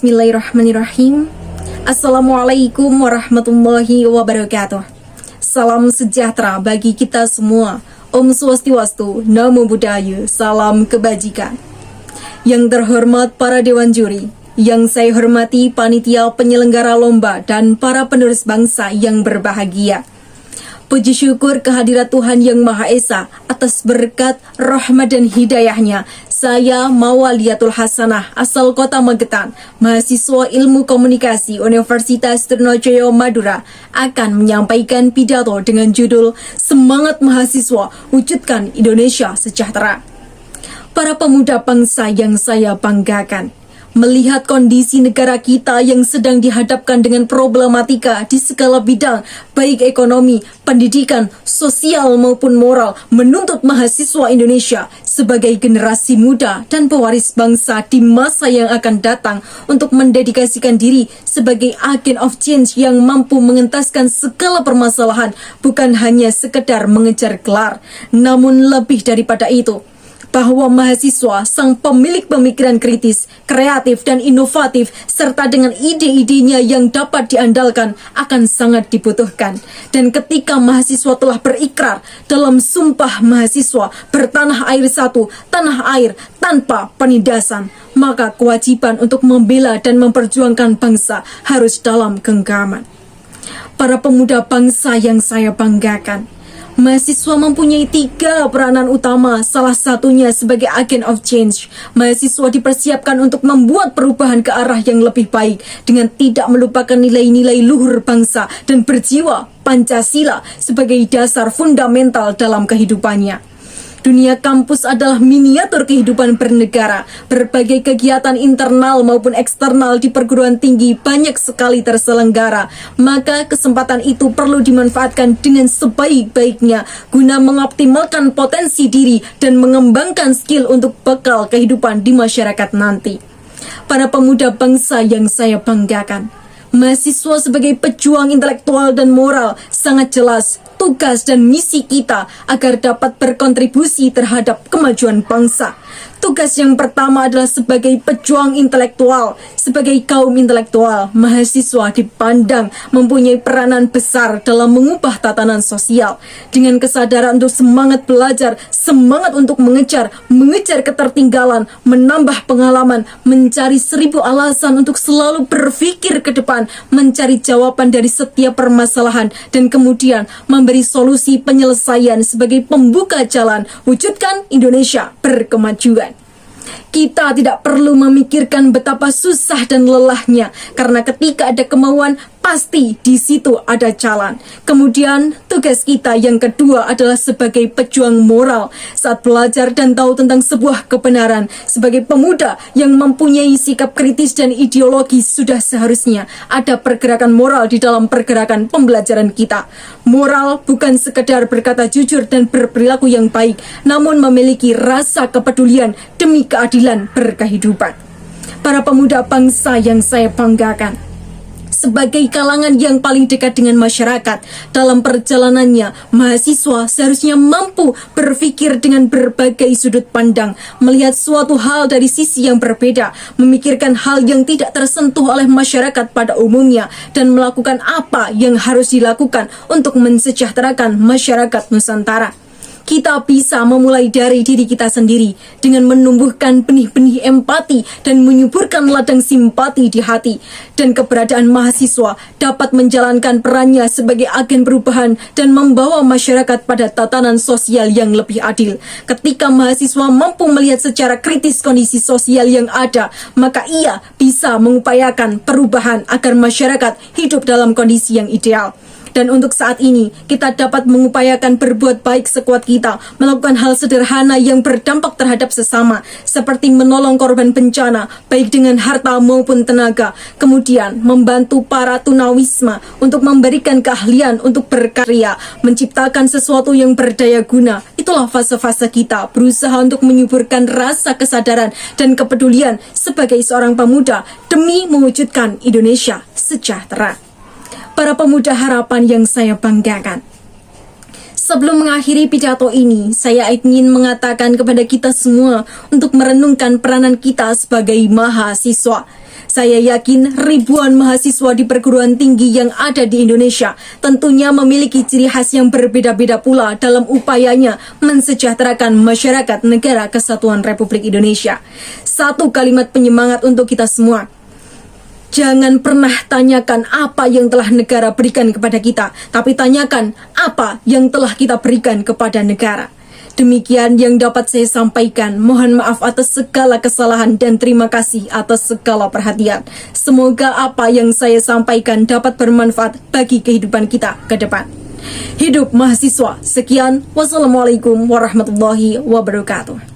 Bismillahirrahmanirrahim. Assalamualaikum warahmatullahi wabarakatuh. Salam sejahtera bagi kita semua. Om Swastiwastu, Namo Buddhaya, salam kebajikan. Yang terhormat para dewan juri, yang saya hormati panitia penyelenggara lomba dan para penerus bangsa yang berbahagia. Puji syukur kehadirat Tuhan Yang Maha Esa atas berkat, rahmat dan hidayahnya. Saya Mawaliatul Hasanah, asal kota Magetan, mahasiswa ilmu komunikasi Universitas Trunojoyo Madura, akan menyampaikan pidato dengan judul Semangat Mahasiswa Wujudkan Indonesia Sejahtera. Para pemuda bangsa yang saya banggakan, melihat kondisi negara kita yang sedang dihadapkan dengan problematika di segala bidang, baik ekonomi, pendidikan, sosial maupun moral, menuntut mahasiswa Indonesia sebagai generasi muda dan pewaris bangsa di masa yang akan datang untuk mendedikasikan diri sebagai agen of change yang mampu mengentaskan segala permasalahan, bukan hanya sekedar mengejar gelar, namun lebih daripada itu, bahwa mahasiswa, sang pemilik pemikiran kritis, kreatif, dan inovatif, serta dengan ide-idenya yang dapat diandalkan akan sangat dibutuhkan. Dan ketika mahasiswa telah berikrar dalam sumpah mahasiswa bertanah air satu, tanah air tanpa penindasan, maka kewajiban untuk membela dan memperjuangkan bangsa harus dalam genggaman. Para pemuda bangsa yang saya banggakan, mahasiswa mempunyai 3 peranan utama, salah satunya sebagai agen of change. Mahasiswa dipersiapkan untuk membuat perubahan ke arah yang lebih baik dengan tidak melupakan nilai-nilai luhur bangsa dan berjiwa Pancasila sebagai dasar fundamental dalam kehidupannya. Dunia kampus adalah miniatur kehidupan bernegara. Berbagai kegiatan internal maupun eksternal di perguruan tinggi banyak sekali terselenggara. Maka kesempatan itu perlu dimanfaatkan dengan sebaik-baiknya guna mengoptimalkan potensi diri dan mengembangkan skill untuk bekal kehidupan di masyarakat nanti. Para pemuda bangsa yang saya banggakan, mahasiswa sebagai pejuang intelektual dan moral sangat jelas tugas dan misi kita agar dapat berkontribusi terhadap kemajuan bangsa. Tugas yang pertama adalah sebagai pejuang intelektual. Sebagai kaum intelektual, mahasiswa dipandang mempunyai peranan besar dalam mengubah tatanan sosial. Dengan kesadaran untuk semangat belajar, semangat untuk mengejar ketertinggalan, menambah pengalaman, mencari 1000 alasan untuk selalu berpikir ke depan, mencari jawaban dari setiap permasalahan, dan kemudian memberi solusi penyelesaian sebagai pembuka jalan wujudkan Indonesia berkemajuan. Kita tidak perlu memikirkan betapa susah dan lelahnya, karena ketika ada kemauan, pasti di situ ada jalan. Kemudian, tugas kita yang kedua adalah sebagai pejuang moral. Saat belajar dan tahu tentang sebuah kebenaran, sebagai pemuda yang mempunyai sikap kritis dan ideologis, sudah seharusnya ada pergerakan moral di dalam pergerakan pembelajaran kita. Moral bukan sekedar berkata jujur dan berperilaku yang baik, namun memiliki rasa kepedulian demi keadilan berkehidupan. Para pemuda bangsa yang saya banggakan, sebagai kalangan yang paling dekat dengan masyarakat, dalam perjalanannya, mahasiswa seharusnya mampu berpikir dengan berbagai sudut pandang, melihat suatu hal dari sisi yang berbeda, memikirkan hal yang tidak tersentuh oleh masyarakat pada umumnya, dan melakukan apa yang harus dilakukan untuk mensejahterakan masyarakat Nusantara. Kita bisa memulai dari diri kita sendiri dengan menumbuhkan benih-benih empati dan menyuburkan ladang simpati di hati. Dan keberadaan mahasiswa dapat menjalankan perannya sebagai agen perubahan dan membawa masyarakat pada tatanan sosial yang lebih adil. Ketika mahasiswa mampu melihat secara kritis kondisi sosial yang ada, maka ia bisa mengupayakan perubahan agar masyarakat hidup dalam kondisi yang ideal. Dan untuk saat ini, kita dapat mengupayakan berbuat baik sekuat kita, melakukan hal sederhana yang berdampak terhadap sesama, seperti menolong korban bencana, baik dengan harta maupun tenaga, kemudian membantu para tunawisma untuk memberikan keahlian untuk berkarya, menciptakan sesuatu yang berdaya guna. Itulah fase-fase kita berusaha untuk menyuburkan rasa kesadaran dan kepedulian sebagai seorang pemuda demi mewujudkan Indonesia sejahtera. Para pemuda harapan yang saya banggakan, Sebelum mengakhiri pidato ini, saya ingin mengatakan kepada kita semua untuk merenungkan peranan kita sebagai mahasiswa. Saya yakin ribuan mahasiswa di perguruan tinggi yang ada di Indonesia tentunya memiliki ciri khas yang berbeda-beda pula dalam upayanya mensejahterakan masyarakat negara Kesatuan Republik Indonesia. Satu kalimat penyemangat untuk kita semua. Jangan pernah tanyakan apa yang telah negara berikan kepada kita, tapi tanyakan apa yang telah kita berikan kepada negara. Demikian yang dapat saya sampaikan. Mohon maaf atas segala kesalahan dan terima kasih atas segala perhatian. Semoga apa yang saya sampaikan dapat bermanfaat bagi kehidupan kita ke depan. Hidup mahasiswa. Sekian. Wassalamualaikum warahmatullahi wabarakatuh.